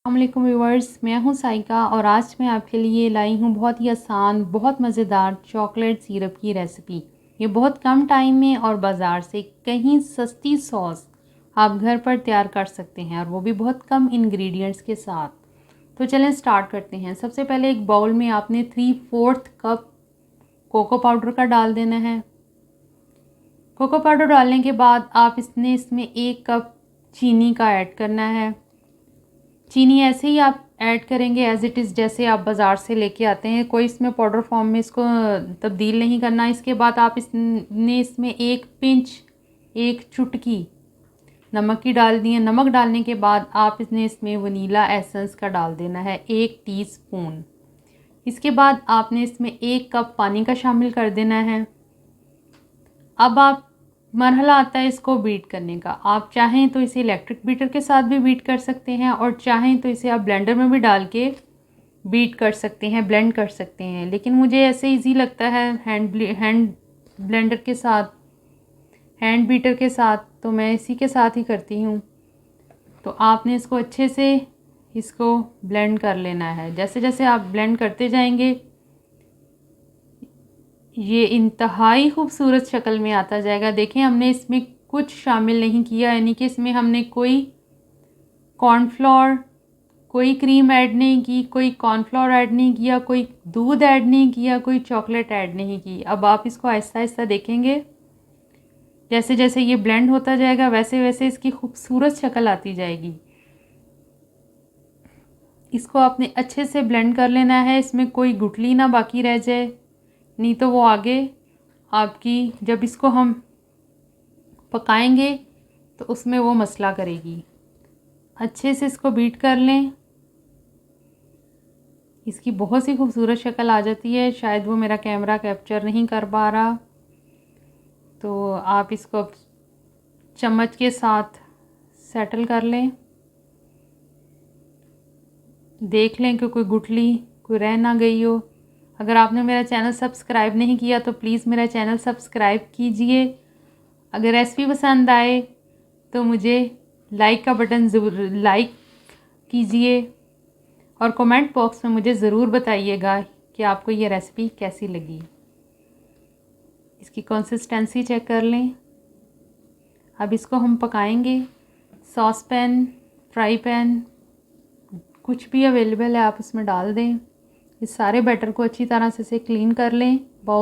अस्सलामुअलैकुम व्यूवर्स, मैं हूं साइका और आज मैं आपके लिए लाई हूं बहुत ही आसान, बहुत मज़ेदार चॉकलेट सिरप की रेसिपी। ये बहुत कम टाइम में और बाज़ार से कहीं सस्ती सॉस आप घर पर तैयार कर सकते हैं, और वो भी बहुत कम इंग्रेडिएंट्स के साथ। तो चलें स्टार्ट करते हैं। सबसे पहले एक बाउल में आपने 3/4 कप कोको पाउडर का डाल देना है। कोको पाउडर डालने के बाद आप इसमें 1 कप चीनी का ऐड करना है। चीनी ऐसे ही आप ऐड करेंगे एज़ इट इज़, जैसे आप बाज़ार से लेके आते हैं, कोई इसमें पाउडर फॉर्म में इसको तब्दील नहीं करना। इसके बाद आप इसमें 1 पिंच, 1 चुटकी नमक की डाल दिए। नमक डालने के बाद आप इसमें वनीला एसेंस का डाल देना है 1 टीस्पून। इसके बाद आपने इसमें 1 कप पानी का शामिल कर देना है। अब आप मरहला आता है इसको बीट करने का। आप चाहें तो इसे इलेक्ट्रिक बीटर के साथ भी बीट कर सकते हैं, और चाहें तो इसे आप ब्लेंडर में भी डाल के बीट कर सकते हैं, ब्लेंड कर सकते हैं। लेकिन मुझे ऐसे इजी लगता है हैंड ब्लेंडर के साथ, हैंड बीटर के साथ, तो मैं इसी के साथ ही करती हूँ। तो आपने इसको अच्छे से इसको ब्लेंड कर लेना है। जैसे जैसे आप ब्लेंड करते जाएंगे ये इंतहाई खूबसूरत शक्ल में आता जाएगा। देखें, हमने इसमें कुछ शामिल नहीं किया, यानी कि इसमें हमने कोई कॉर्नफ्लोर, कोई क्रीम ऐड नहीं की, कोई कॉर्नफ्लोर ऐड नहीं किया, कोई दूध ऐड नहीं किया, कोई चॉकलेट ऐड नहीं की। अब आप इसको आहिस्ता आहिस्ता देखेंगे, जैसे जैसे ये ब्लेंड होता जाएगा वैसे वैसे इसकी खूबसूरत शक्ल आती जाएगी। इसको आपने अच्छे से ब्लेंड कर लेना है, इसमें कोई गुठली ना बाकी रह जाए, नहीं तो वो आगे आपकी जब इसको हम पकाएंगे तो उसमें वो मसला करेगी। अच्छे से इसको बीट कर लें, इसकी बहुत सी खूबसूरत शक्ल आ जाती है। शायद वो मेरा कैमरा कैप्चर नहीं कर पा रहा, तो आप इसको चम्मच के साथ सेटल कर लें। देख लें कि कोई गुठली कोई रह ना गई हो। अगर आपने मेरा चैनल सब्सक्राइब नहीं किया तो प्लीज़ मेरा चैनल सब्सक्राइब कीजिए। अगर रेसिपी पसंद आए तो मुझे लाइक का बटन ज़रूर लाइक कीजिए, और कमेंट बॉक्स में मुझे ज़रूर बताइएगा कि आपको ये रेसिपी कैसी लगी। इसकी कंसिस्टेंसी चेक कर लें। अब इसको हम पकाएंगे। सॉस पैन, फ्राई पैन, कुछ भी अवेलेबल है आप उसमें डाल दें। इस सारे बैटर को अच्छी तरह से क्लीन कर लें।